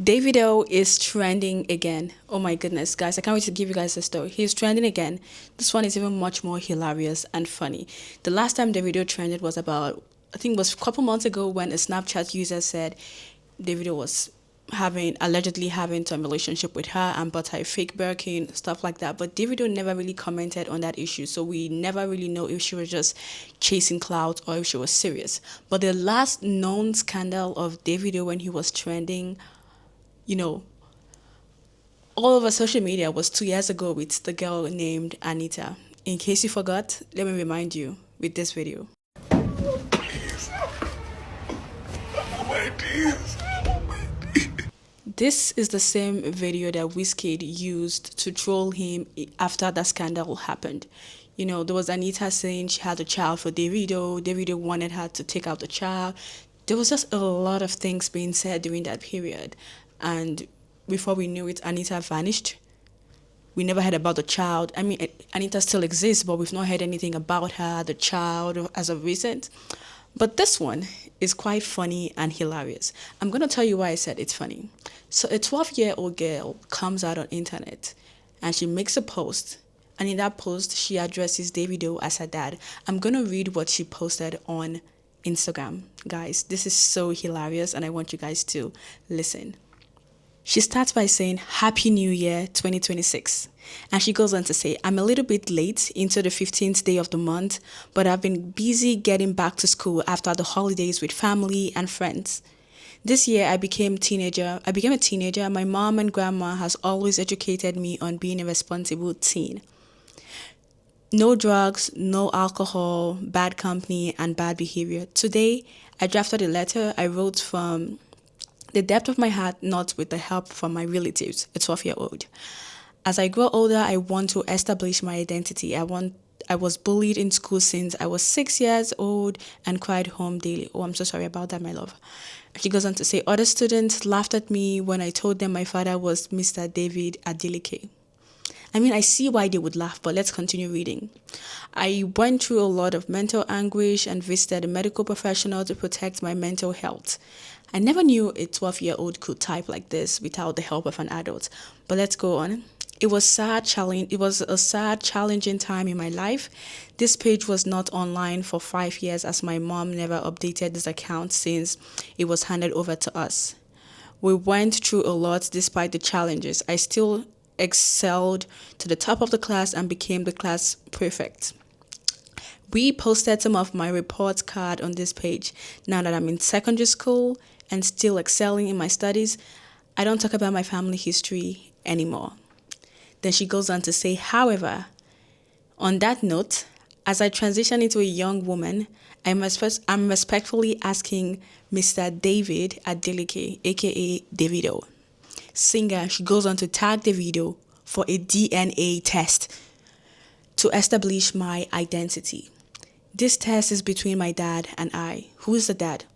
Davido is trending again. Oh my goodness, guys, I can't wait to give you guys the story. He's trending again. This one is even much more hilarious and funny. The last time Davido trended was about, I think it was a couple months ago when a Snapchat user said Davido was allegedly having some relationship with her and bought her a fake Birkin, stuff like that. But Davido never really commented on that issue, so we never really know if she was just chasing clout or if she was serious. But the last known scandal of Davido when he was trending, you know, all over social media was 2 years ago with the girl named Anita. In case you forgot, let me remind you with this video. Please. My tears. This is the same video that Wizkid used to troll him after that scandal happened. There was Anita saying she had a child for Davido. Davido wanted her to take out the child. There was just a lot of things being said during that period. And before we knew it, Anita vanished. We never heard about the child. I mean, Anita still exists, but we've not heard anything about her, the child, as of recent. But this one is quite funny and hilarious. I'm going to tell you why I said it's funny. So a 12-year-old girl comes out on internet and she makes a post. And in that post, she addresses Davido as her dad. I'm going to read what she posted on Instagram. Guys, this is so hilarious and I want you guys to listen. She starts by saying, Happy New Year 2026. And she goes on to say, I'm a little bit late into the 15th day of the month, but I've been busy getting back to school after the holidays with family and friends. This year I became a teenager. My mom and grandma has always educated me on being a responsible teen. No drugs, no alcohol, bad company, and bad behavior. Today, I drafted a letter I wrote from the depth of my heart, not with the help from my relatives, a 12-year-old. As I grow older, I want to establish my identity. I was bullied in school since I was 6 years old and cried home daily. Oh, I'm so sorry about that, my love. She goes on to say, other students laughed at me when I told them my father was Mr. David Adeleke. I mean, I see why they would laugh, but let's continue reading. I went through a lot of mental anguish and visited a medical professional to protect my mental health. I never knew a 12-year-old could type like this without the help of an adult. But let's go on. It was a sad, challenging time in my life. This page was not online for 5 years as my mom never updated this account since it was handed over to us. We went through a lot despite the challenges. I still excelled to the top of the class and became the class prefect. We posted some of my report card on this page. Now that I'm in secondary school and still excelling in my studies, I don't talk about my family history anymore. Then she goes on to say, however, on that note, as I transition into a young woman, I'm respectfully asking Mr. David Adeleke, aka Davido, singer. She goes on to tag Davido for a DNA test to establish my identity. This test is between my dad and I. Who is the dad?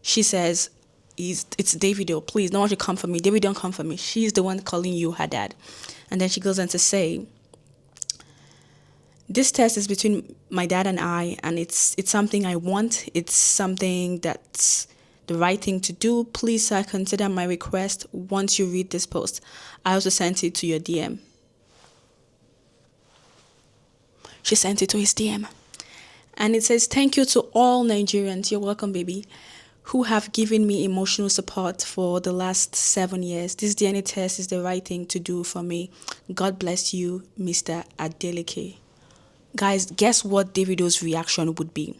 She says, it's Davido. Please, no one should come for me. David, don't come for me. She's the one calling you her dad. And then she goes on to say, this test is between my dad and I, and it's something I want. It's something that's the right thing to do. Please, sir, consider my request once you read this post. I also sent it to your DM. She sent it to his DM. And it says, thank you to all Nigerians. You're welcome, baby, who have given me emotional support for the last 7 years. This DNA test is the right thing to do for me. God bless you, Mr. Adeleke. Guys, guess what Davido's reaction would be?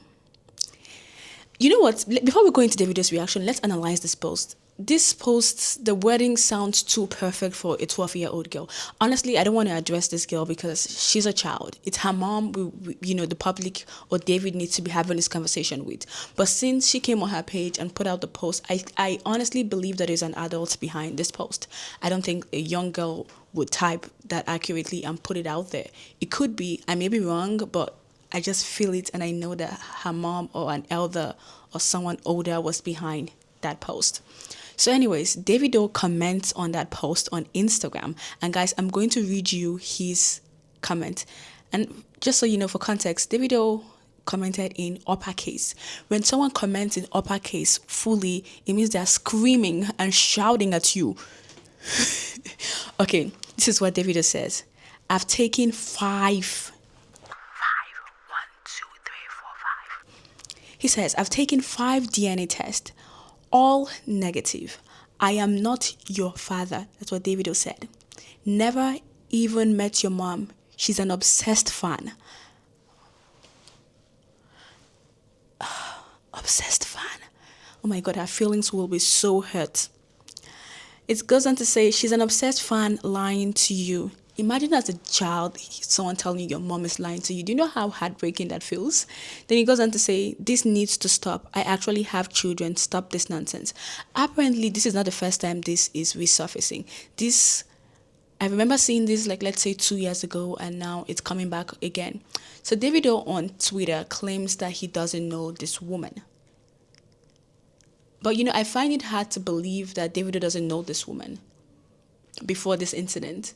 You know what? Before we go into Davido's reaction, let's analyze this post. This post, the wording sounds too perfect for a 12-year-old girl. Honestly, I don't want to address this girl because she's a child. It's her mom, the public or David needs to be having this conversation with. But since she came on her page and put out the post, I honestly believe that there's an adult behind this post. I don't think a young girl would type that accurately and put it out there. It could be, I may be wrong, but I just feel it and I know that her mom or an elder or someone older was behind that post. So anyways, Davido comments on that post on Instagram. And guys, I'm going to read you his comment. And just so you know, for context, Davido commented in uppercase. When someone comments in uppercase fully, it means they're screaming and shouting at you. Okay, this is what Davido says. I've taken five. One, two, three, four, five. He says, I've taken 5 DNA tests, all negative. I am not your father. That's what Davido said. Never even met your mom. She's an obsessed fan. Obsessed fan. Oh my God, her feelings will be so hurt. It goes on to say she's an obsessed fan lying to you. Imagine as a child, someone telling you your mom is lying to you. Do you know how heartbreaking that feels? Then he goes on to say, this needs to stop. I actually have children. Stop this nonsense. Apparently, this is not the first time this is resurfacing. I remember seeing this, like, let's say 2 years ago, and now it's coming back again. So Davido on Twitter claims that he doesn't know this woman. But, I find it hard to believe that Davido doesn't know this woman before this incident.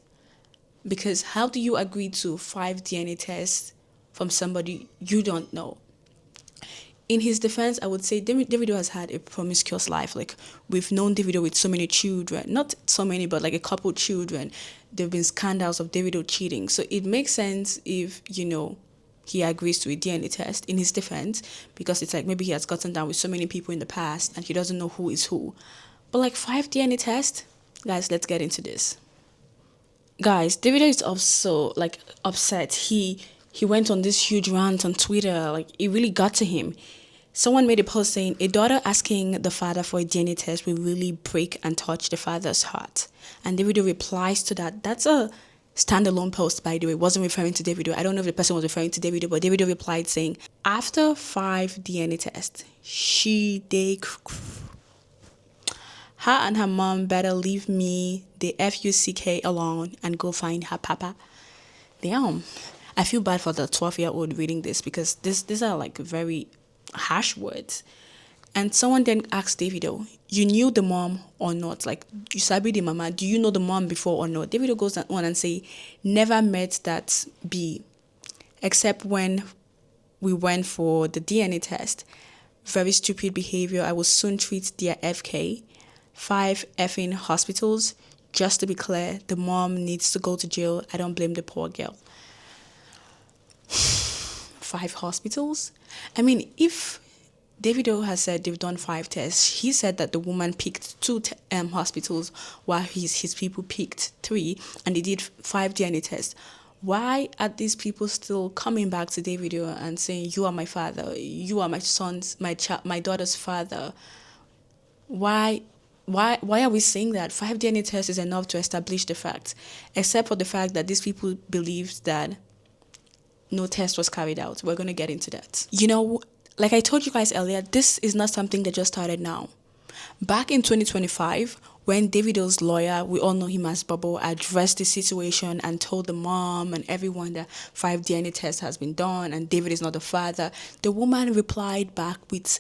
Because how do you agree to 5 DNA tests from somebody you don't know? In his defense, I would say Davido has had a promiscuous life. Like, we've known Davido with so many children. Not so many, but like a couple children. There have been scandals of Davido cheating. So it makes sense if, he agrees to a DNA test in his defense, because it's like maybe he has gotten down with so many people in the past and he doesn't know who is who. But like 5 DNA tests? Guys, let's get into this. Guys, Davido is also like upset. He went on this huge rant on Twitter. Like, it really got to him. Someone made a post saying a daughter asking the father for a DNA test will really break and touch the father's heart. And Davido replies to that. That's a standalone post, by the way. It wasn't referring to Davido. I don't know if the person was referring to Davido, but Davido replied saying, after 5 DNA tests, her and her mom better leave me, the FUCK, alone and go find her papa. Damn. I feel bad for the 12-year-old reading this, because these are like very harsh words. And someone then asked Davido, you knew the mom or not? Like, you sabi the mama, do you know the mom before or not? Davido goes on and say, never met that B, except when we went for the DNA test. Very stupid behavior. I will soon treat their FK. 5 effing hospitals. Just to be clear, the mom needs to go to jail. I don't blame the poor girl. 5 hospitals? I mean, if Davido has said they've done 5 tests, he said that the woman picked 2 hospitals while his people picked 3, and they did 5 DNA tests. Why are these people still coming back to Davido and saying, you are my father, you are my my daughter's father? Why are we saying that 5 DNA tests is enough to establish the facts, except for the fact that these people believed that no test was carried out? We're going to get into that. Like I told you guys earlier, this is not something that just started now. Back in 2025, when Davido's lawyer, we all know him as Bubble, addressed the situation and told the mom and everyone that 5 DNA tests has been done and David is not the father, the woman replied back with,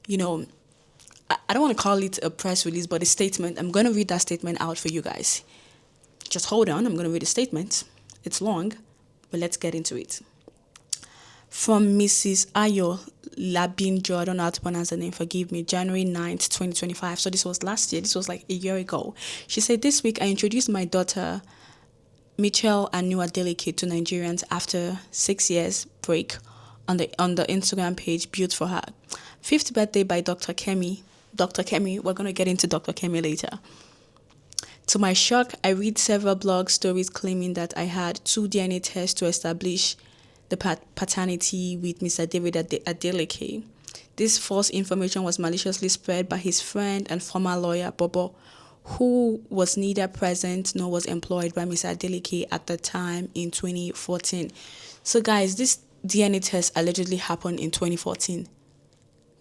I don't want to call it a press release, but a statement. I'm going to read that statement out for you guys. Just hold on. I'm going to read the statement. It's long, but let's get into it. From Mrs. Ayo Labinjo, I don't know how to pronounce her name, forgive me, January 9th, 2025. So this was last year. This was like a year ago. She said, this week I introduced my daughter, Michelle Anu Adeleke, to Nigerians after 6 years break on the Instagram page built for her. 5th birthday by Dr. Kemi. Dr. Kemi, we're going to get into Dr. Kemi later. To my shock, I read several blog stories claiming that I had 2 DNA tests to establish the paternity with Mr. David Adeleke. This false information was maliciously spread by his friend and former lawyer, Bobo, who was neither present nor was employed by Mr. Adeleke at the time in 2014. So guys, this DNA test allegedly happened in 2014.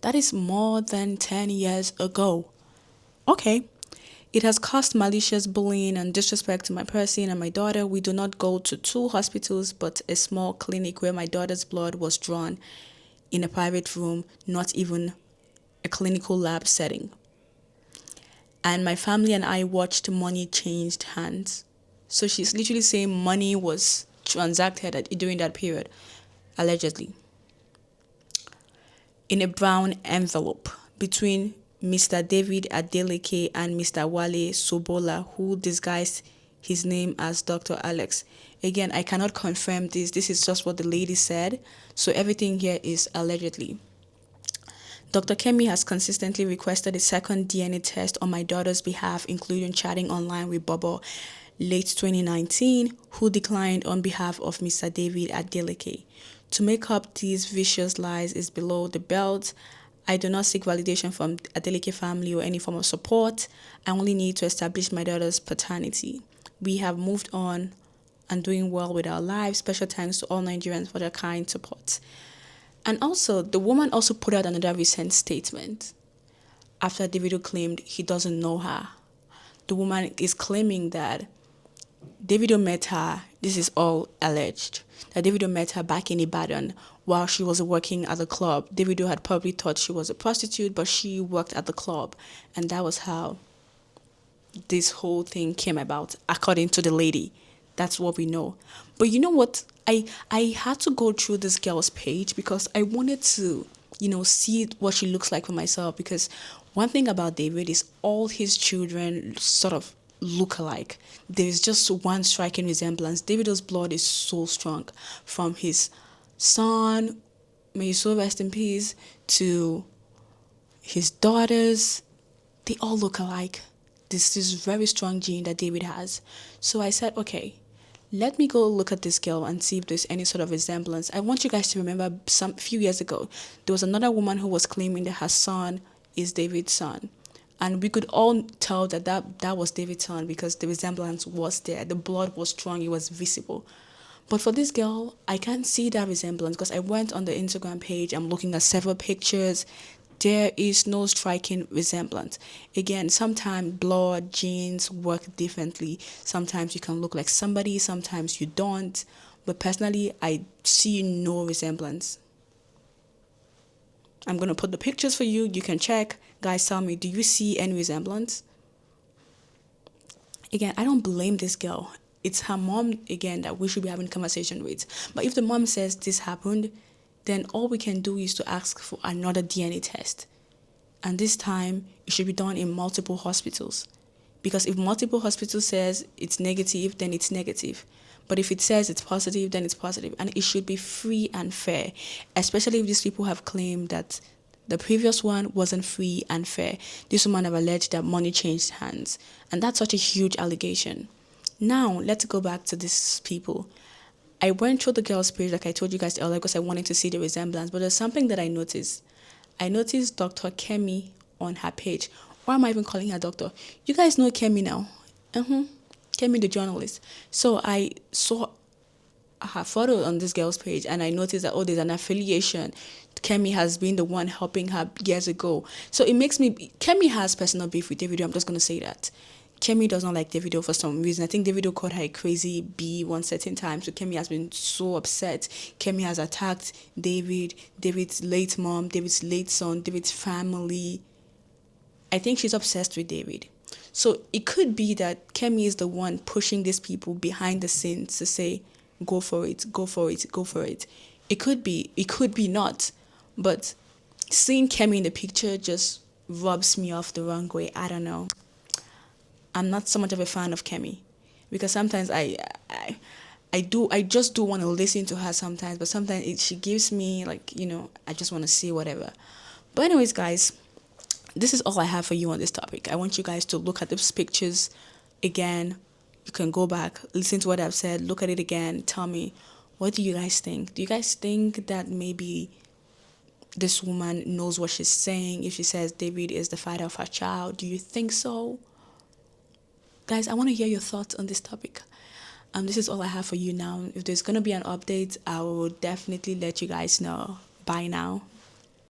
That is more than 10 years ago. Okay. It has caused malicious bullying and disrespect to my person and my daughter. We do not go to 2 hospitals, but a small clinic where my daughter's blood was drawn in a private room, not even a clinical lab setting. And my family and I watched money changed hands. So she's literally saying money was transacted during that period, allegedly. in a brown envelope between Mr. David Adeleke and Mr. Wale Sobola, who disguised his name as Dr. Alex. Again, I cannot confirm this. This is just what the lady said. So everything here is allegedly. Dr. Kemi has consistently requested a second DNA test on my daughter's behalf, including chatting online with Bobo late 2019, who declined on behalf of Mr. David Adeleke. To make up these vicious lies is below the belt. I do not seek validation from Adeleke family or any form of support. I only need to establish my daughter's paternity. We have moved on and doing well with our lives. Special thanks to all Nigerians for their kind support. And also, the woman also put out another recent statement after Davido claimed he doesn't know her. The woman is claiming that Davido met her, this is all alleged, that Davido met her back in Ibadan while she was working at the club. Davido had probably thought she was a prostitute, but she worked at the club. And that was how this whole thing came about, according to the lady. That's what we know. But you know what? I had to go through this girl's page because I wanted to, see what she looks like for myself. Because one thing about David is all his children sort of look alike. There's just one striking resemblance. Davido's blood is so strong. From his son, may his soul rest in peace, to his daughters, they all look alike. This is very strong gene that David has. So I said, okay, let me go look at this girl and see if there's any sort of resemblance. I want you guys to remember some few years ago, there was another woman who was claiming that her son is David's son. And we could all tell that was David's son because the resemblance was there. The blood was strong, it was visible. But for this girl, I can't see that resemblance because I went on the Instagram page, I'm looking at several pictures. There is no striking resemblance. Again, sometimes blood, genes work differently. Sometimes you can look like somebody, sometimes you don't. But personally, I see no resemblance. I'm going to put the pictures for you. You can check. Guys, tell me, do you see any resemblance? Again, I don't blame this girl. It's her mom, again, that we should be having a conversation with. But if the mom says this happened, then all we can do is to ask for another DNA test. And this time, it should be done in multiple hospitals. Because if multiple hospitals says it's negative, then it's negative. But if it says it's positive, then it's positive. And it should be free and fair. Especially if these people have claimed that the previous one wasn't free and fair. This woman have alleged that money changed hands. And that's such a huge allegation. Now, let's go back to these people. I went through the girl's page like I told you guys earlier because I wanted to see the resemblance. But there's something that I noticed. I noticed Dr. Kemi on her page. Why am I even calling her doctor? You guys know Kemi now. Kemi the journalist. So I saw her photo on this girl's page and I noticed that, there's an affiliation. Kemi has been the one helping her years ago. So it makes me... Kemi has personal beef with Davido. I'm just going to say that. Kemi does not like Davido for some reason. I think Davido called her a crazy bee one certain time. So Kemi has been so upset. Kemi has attacked David, David's late mom, David's late son, David's family. I think she's obsessed with David. So it could be that Kemi is the one pushing these people behind the scenes to say, go for it, go for it, go for it. It could be not. But seeing Kemi in the picture just rubs me off the wrong way. I don't know. I'm not so much of a fan of Kemi because sometimes I just do want to listen to her sometimes, but sometimes she gives me I just want to see whatever. But anyways, guys, this is all I have for you on this topic. I want you guys to look at those pictures again. You can go back, listen to what I've said, look at it again, tell me, what do you guys think? Do you guys think that maybe this woman knows what she's saying if she says David is the father of her child? Do you think so? Guys, I want to hear your thoughts on this topic. This is all I have for you now. If there's going to be an update, I will definitely let you guys know. Bye now.